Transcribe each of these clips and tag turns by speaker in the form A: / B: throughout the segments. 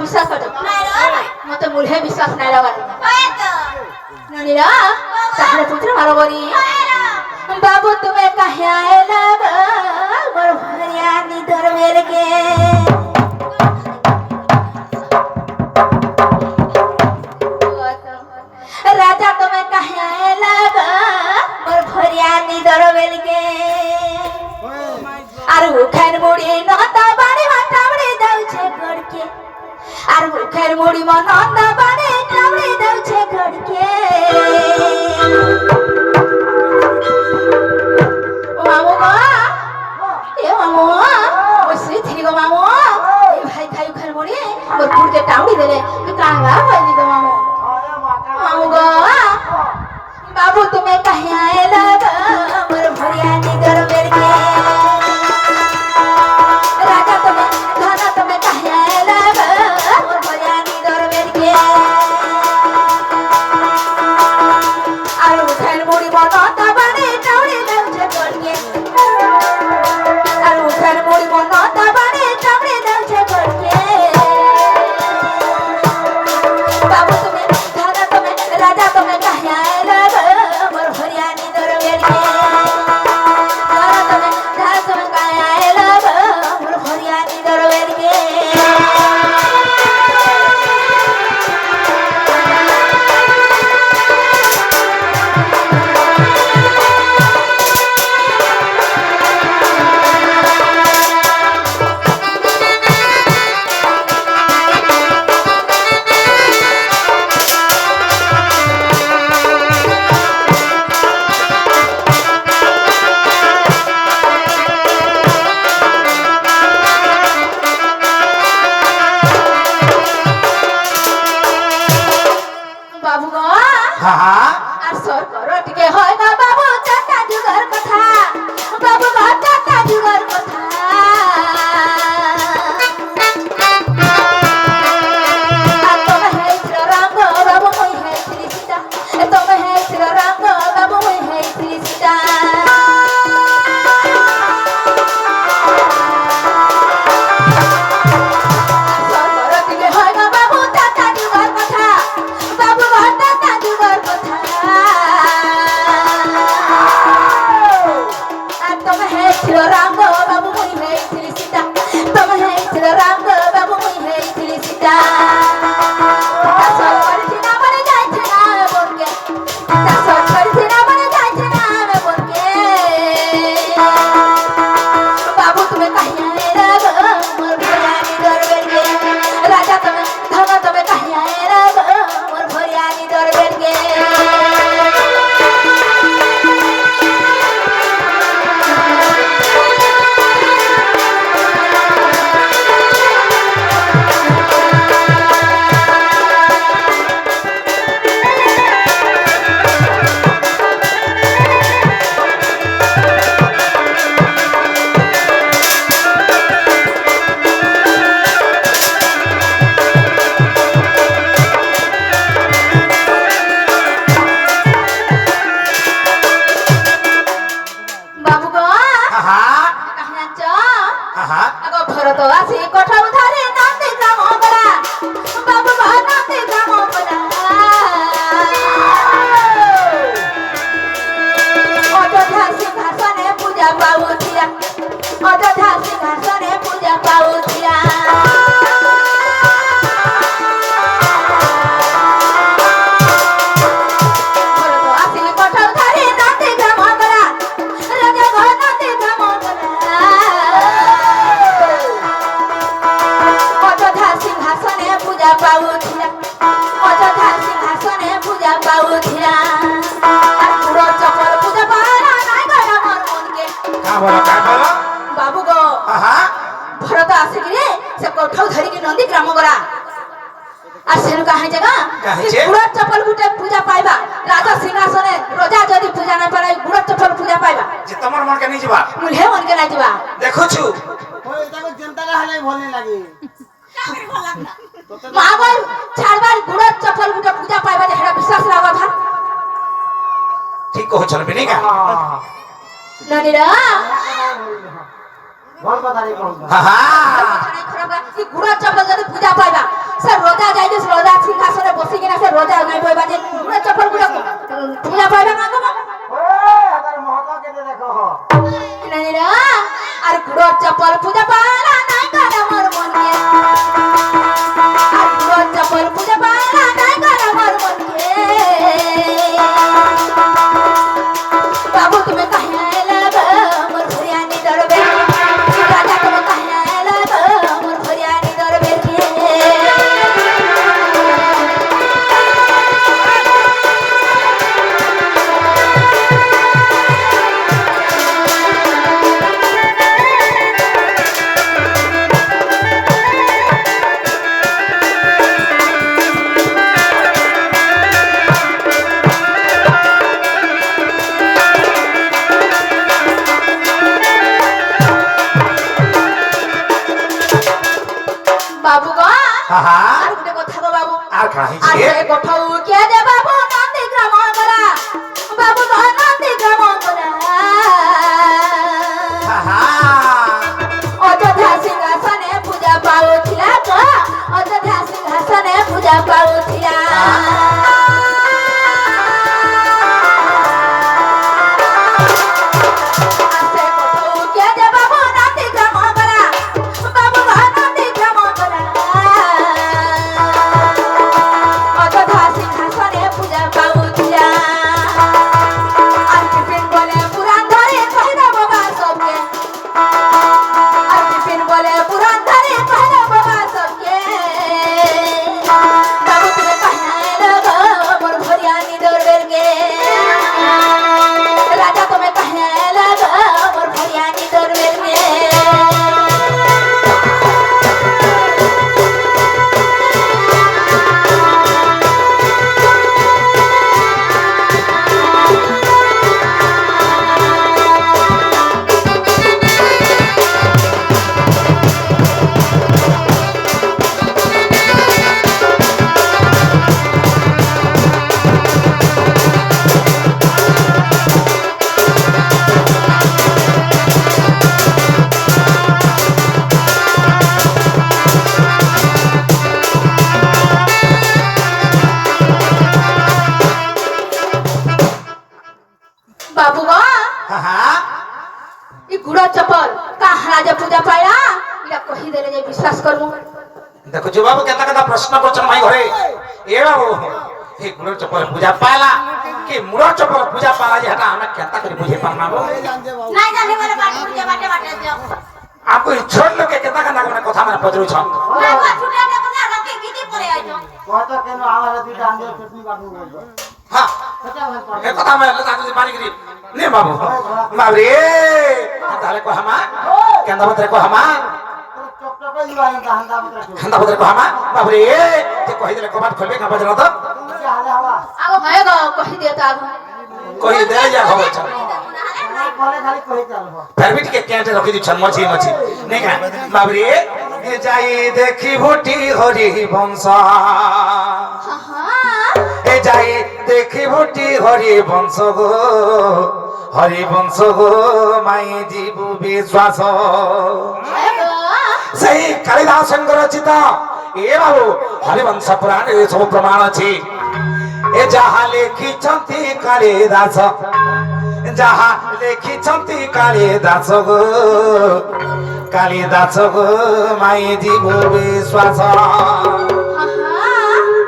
A: বিশ্বাস কর মতো মুলহে বিশ্বাস নাই লাগার ননিরা তাহলে পুত্র মারো বলি বাবু তুমি কাহে আইলা মোর ভরিয়া নিদর মেরকে राजा तुम्हें कहे लगा मोर भरिया निदर बेलके आर उखैर मुड़ी नंदा बाड़ी टावड़ी दउछे गड़के आर उखैर मुड़ी म नंदा बाड़ी टावड़ी दउछे गड़के ओ मामू गो ए मामू ओसी थी गो मामू ए भाई खाई उखैर मुड़ी मोर पुर के टावड़ी देले तू कांगा होइली गो मामू बाबू तुम्हें कहीं आए लगा मोर भरिया निदर मेरके राजा तुम्हें धना तुम्हें कहीं आए लगा मोर भरिया निदर मेरके आरु उठल मुड़ी बनता बड़े टावड़ी दउछे गड़के आरु उठल मुड़ी बनता बड़े टावड़ी दउछे गड़के बाबू तुम्हें धना तुम्हें राजा तुम्हें कहीं आए लगा मोर भरिया निदर मेरके धना तुम्हें कहीं आए लगा मोर भरिया निदर मेरके बाबू गो আর সর করো টিকে হয় না বাবু চাটা যুগর কথা বাবু গো চাটা যুগর কথা আর তুমি হেছিল রঙ্গ বাবু মই হেছিল সীতা তুমি হেছিল রঙ্গ বাবু মই হেছিল সীতা সর করো টিকে হয় না বাবু চাটা যুগর কথা বাবু গো চাটা যুগর কথা তুমি হেছিল রঙ্গ বাবু মই হেছিল সীতা তুমি হেছিল রঙ্গ বাবু মই হেছিল সীতা চাষ করেছি না মনে যাইছে না বনকে চাষ করেছি না মনে যাইছে না বনকে বাবু তুমি কাহিয়া রাগো মোর ভরিয়া নিদর বেরকে রাজা তুমি ধন তুমি কাহিয়া রাগো মোর ভরিয়া নিদর বেরকে বাবু গো কাহিয়া চ আগো ভরত আসি কোঠা উধারে নাতে গ্রাম বড়া বাবু গো নাতে গ্রাম বড়া অযোধ্যা সিংহাসনে পূজা পাউছিলা অযোধ্যা সিংহাসনে পূজা পাউছিলা ভরত আসি কোঠা উধারে নাতে গ্রাম বড়া রাজা গো নাতে গ্রাম বড়া অযোধ্যা সিংহাসনে পূজা পাউছিলা অযোধ্যা সিংহাসনে পূজা পাউছিলা আর পুরো চপল পূজা পারা নাই গো আমার মনকে বাবু গো ভরত আসিকি সে কোঠাও ধরিকি নন্দী গ্রাম গলা আর সেনু কাহে জায়গা পুরো চপল গুটে পূজা পাইবা রাজা সিংহাসনে রাজা যদি পূজা না পারে পুরো চপল পূজা পাইবা
B: যে তোমার মনকে নাই যাবা
A: মুলহে মনকে নাই যাবা
B: দেখছু
C: ওই তাকে জনতা হলে ভাল লাগে
A: মা বল ছাড়বার পুরো চপল গুটে পূজা পাইবা যে হেরা বিশ্বাস লাগা ভাত
B: ঠিক কহছ বিনিকা
A: ননিরা
C: ভাল কথা রে কম
B: হা
A: গুড়া চপল যদি পূজা পাইবা আর গুটে কথা গো বাবু
B: আর কাহি
A: আর
B: ছে
A: সে কোথাও কে দে বাবু নন্দী গ্রাম গলা বাবু নন্দী গ্রাম গলা
B: আহা
A: অযোধ্যা সিংহাসনে পূজা পাউছিলা গো অযোধ্যা সিংহাসনে পূজা পাউছিলা बाबू गो
B: আহা
A: ई गुड़ा चपल कहाँ राजा पूजा पाया इला कही देले जे विश्वास करमु
B: দেখো যে বাবু কেতা কেতা প্রশ্ন করছেন ভাই ঘরে এ বাবু এই গুড় চপল পূজা পালা কি মুড় চপল পূজা পালা যে হটা আমরা কেতা করে বুঝে পারনা গো
C: জানছে বাবু
A: নাই জানি বলে বাট पूजा बाटे बाटे दियो
B: आपको छोड़ लो के केता केता कोने কথা মানে পজরু ছম
A: बाबू छुटे दे बना रखे गीती पड़े आइतो
C: কত কেন আমার দুইটা আঞ্জের চটনি কাটু বলবো
B: হ্যাঁ
C: সেটা ভাই পারে
B: এ কথা মানে লাগা যদি বাড়ি গরি নে বাবু বাবরে তাহলে কো হামা কেন্দা বতরে কো হামা
C: চপটপে দিবাই হান্দা মত
B: কেন্দা বতরে কো হামা বাবরে যে কই দিলে কবাট খুলবে না বজরা তো
C: হালে হাওয়া
A: आगो भए गो कही दे त आगो
B: কই দে যা খবর ছ
C: কলে খালি কই চালবো
B: ফেরবিট কে কেটে রাখি দিছ মছি মছি নে কা বাবরে এ যাই দেখি ভুটি হরি বংশ
A: हां
B: এ যাই দেখি ভুটি হরি বংশ গো হরি বংশ গো মাই জীব বিশ্বাস
A: भए गो
B: সেই কালিদাসঙ্গ রচিত এ বাবু হরিবংশ পুরাণে ସବୁ ପ୍ରମାଣ ଅଛି ଏ ଯାହା ଲେଖିଛନ୍ତି କାଳିଦାସ ଯାହା ଲେଖିଛନ୍ତି କାଳିଦାସ ଗୋ କାଳିଦାସ ଗୋ ମାଇ ଜୀବ ବିଶ୍ୱାସ
A: हां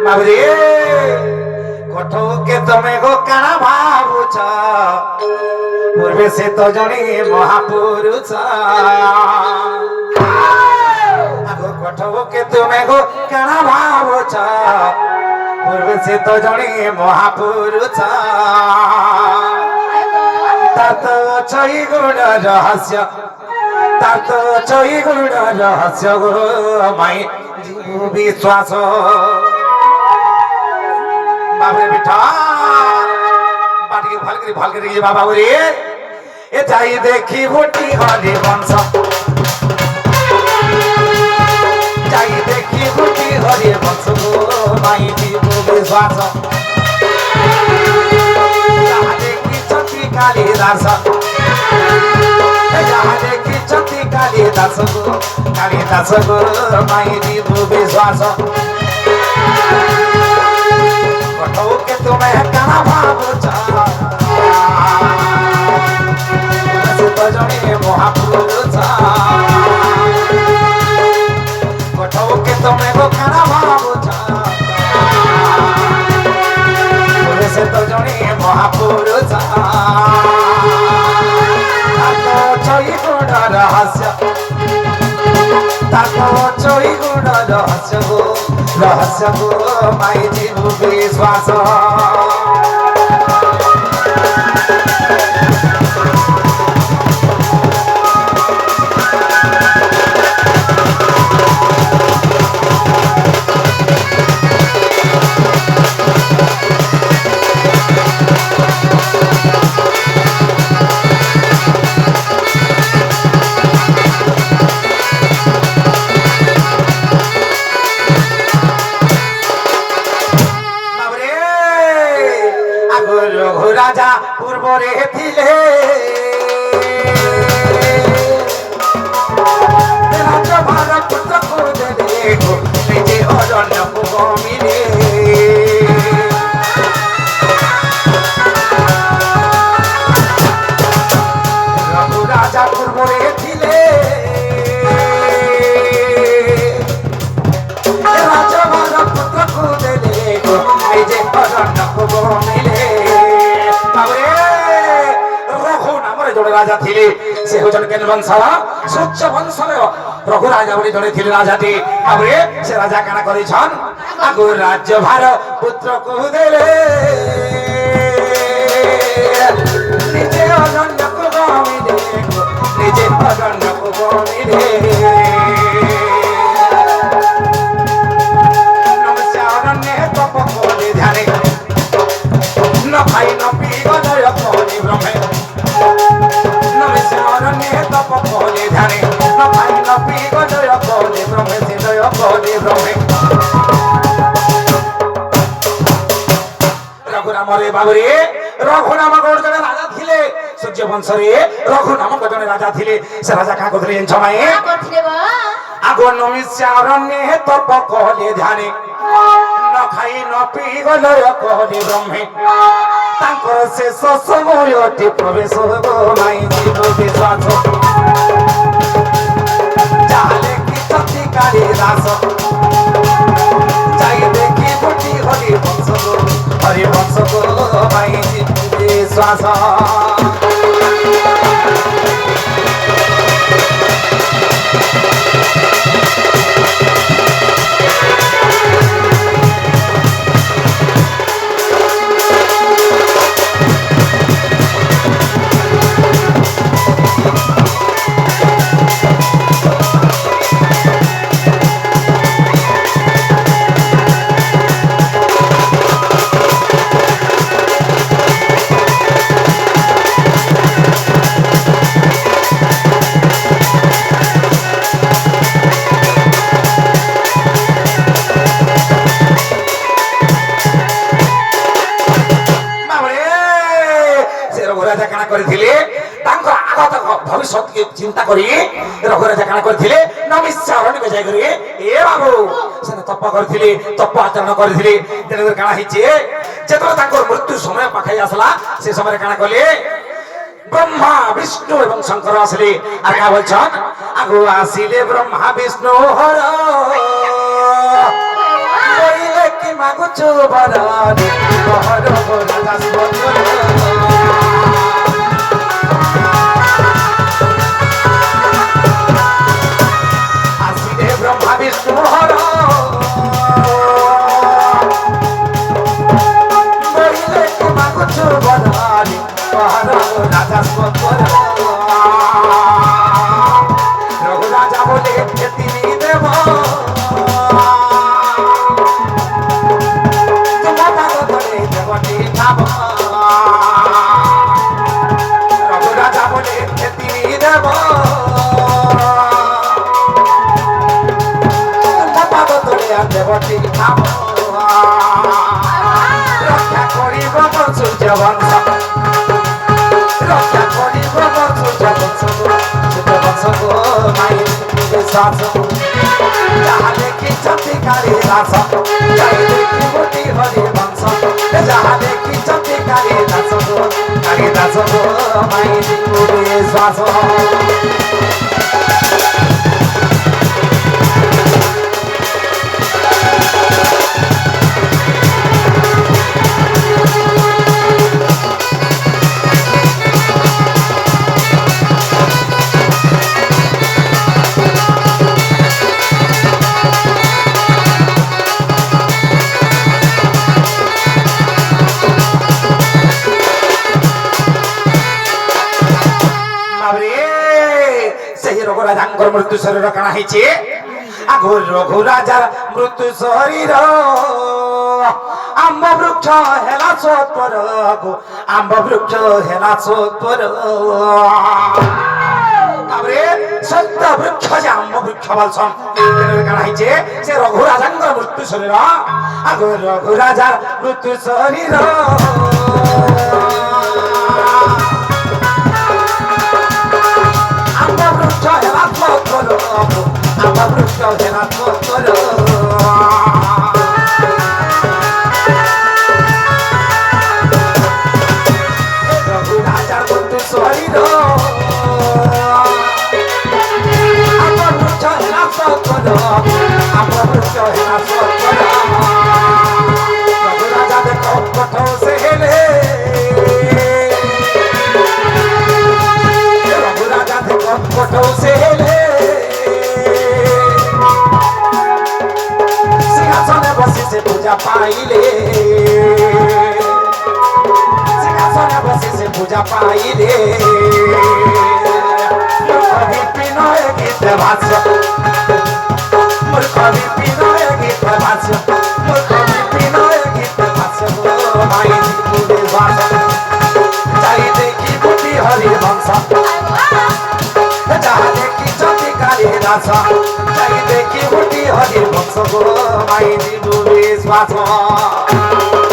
B: ବାବୁରେ কঠোকে তুমি গো কাণ ভাবুছ পূর্বে সে তো জনে মহাপুরুষ আগো কঠোকে তুমি গো কাণ ভাবুছ পূর্বে সে তো জনে মহাপুরুষ তার তো ছই গুণ রহস্য তার তো ছই গুণ রহস্য গো মাই জীব বিশ্বাস বাবরে বেটা বাটিকে ভাল করে গিয়ে বাবা ওরে এ যাই দেখি ভুটি হরি বংশ যাই দেখি ভুটি হরি বংশ গো মাই জীব বিশ্বাস যাহা দেখি ছতি কালিদাস যাহা দেখি ছতি কালিদাস গো মাই জীব বিশ্বাস কঠোকে তুমি কানা ভাবুছ জনে মহাপুরুষ কঠোকে তুমি গো কানা ভাবুছ সে তো জনে মহাপুরুষ তাতো ছই গুণ রহস্য তাতো ছই গুণ রহস্য গো মাই জীব বিশ্বাস রাজা পূর্বরে ଥିଲେ রাজ্যভার পুত্রକୁ ଦେଲେ ନିଜେ ଅରଣ୍ୟକୁ ଗମିଲେ ରଘୁ ରାଜା ପୂର୍ବରେ ଥିଲେ ରାଜ୍ୟଭାର ପୁତ୍ରକୁ ଦେଲେ ନିଜେ ଅରଣ୍ୟକୁ ଗମିଲେ ରଘୁ ନାମରେ ଜଣେ ରାଜା ଥିଲେ ସେ ହଉଛନ୍ତି କେନ୍ ବଂଶର ସୂର୍ଯ୍ୟ ବଂଶର ରଘୁ ରାଜା ବୋଲି ଜଣେ ଥିଲେ ରାଜାଟି ତାପରେ ସେ ରାଜା କାଣା କରିଛନ୍ ଆଗୁ ରାଜ୍ୟଭାର ପୁତ୍ରକୁ ଦେଲେ ନିଜେ ଅରଣ୍ୟକୁ ଗମିଲେ ନିଜେ ଅରଣ୍ୟକୁ ଗମିଲେ ନମସ୍ୟା ଅରଣ୍ୟ ତପ କଲେ ଧ୍ୟାନେ ন খাই ন পি গলয় কলে ব্রহ্মে নমস্য অরণ্যে তপ কলে ধ্যানে ন খাই ন পি গলয় কলে ব্রহ্মে সিদয় কলে ব্রহ্মে রঘুরামরে বাবুরে রঘু নামক জনে রাজা ଥିଲେ সূর্য বংশরে রঘু নামক জনে রাজা ଥିଲେ সে রাজা কা করলে ছমাই
A: করছিলে গো
B: আগো নমস্য অরণ্যে তপ কলে ধ্যানে ন খাই ন পি গলয় কলে ব্রহ্মে তাঙ্কর শেষ সময়টি প্রবেশ নাই জীব বিশ্বাস যাহলে কি সত্যিকারে দাস যাই দেখি বুটি হরি বংশ নাই জীব বিশ্বাস ভবিষ্যৎকে চিন্তা করি রঘু রাজা কাଣା କରିଥିଲେ নমস্য অরণ্যকে যাই করি এ বাবু সেনে তপ କରିଥିଲେ তপ আচরণ କରିଥିଲେ তেনে কাଣା ହେଇছে যেতବେଳେ ତାଙ୍କର ମୃତ୍ୟୁ ସମୟ ପାଖେଇ ଆସିଲା ସେ ସମୟରେ କାଣା କଲେ ব্রহ্মা বিষ্ণু এবং শঙ্কর আসলে আর কা বলছেন আগু আসিলে ব্রহ্মা বিষ্ণু হর কইলে কি মাগুচু বরানি হর রাজা স্বর্গ বিষ্ণু হর বইলে কি মাগুচু বরানি হর রাজা স্বর্গ রঘু রাজা বলে তিনি দেব তোমার ধরে দেবটি খাব রঘু রাজা বলে তিনি দেব দেবটি খাব রক্ষা করিব মোর সূর্য বংশ রক্ষা করিব মোর সূর্য বংশ সূর্য বংশ মাই বিশ্বাস যাহা দেখি সত্যিকারে দাস যাই দেখি বুটি হরি বংশ যাহা দেখি সত্যিকারে দাস কারে দাস মাই বিশ্বাস রাজাঙ্কর মৃত্যু শরীর কাଣା ହେଇଛି আঘো রঘু রাজার মৃত্যু শরীর আম্ব বৃক্ষ হেলা সত্তর আম্ব বৃক্ষ হেলা সত্তর তারপরে সত্য বৃক্ষ যে আম্ব বৃক্ষ বলছন কাଣା ହେଇছে সে রঘু রাজাঙ্কর মৃত্যু শরীর আঘো রঘু রাজার মৃত্যু শরীর আমরা বৃক্ষ হেরাত করো আমরা বৃক্ষ হেরাত করো রঘু রাজার বন্ধু শরীর আমরা বৃক্ষ হেরাত করো আমরা বৃক্ষ হেরাত করো রঘু রাজা দেখো কঠো সে হেলে রঘু রাজা দেখো কঠো সে হেলে সিংহাসনে বসিছে পূজা পাইলে সিংহাসনে বসিছে পূজা পাইলে কবি বিনয় গীত ভাষ্য মোর কবি বিনয় গীত ভাষ্য মোর কবি বিনয় গীত ভাষ্য মাই জীবনে ভাষ্য চাই দেখি বুটি হরি বংশ যা দেখি চটি কালী দাস চাই দেখি বুটি হরি বংশ মাই জীবনে ভাষ্য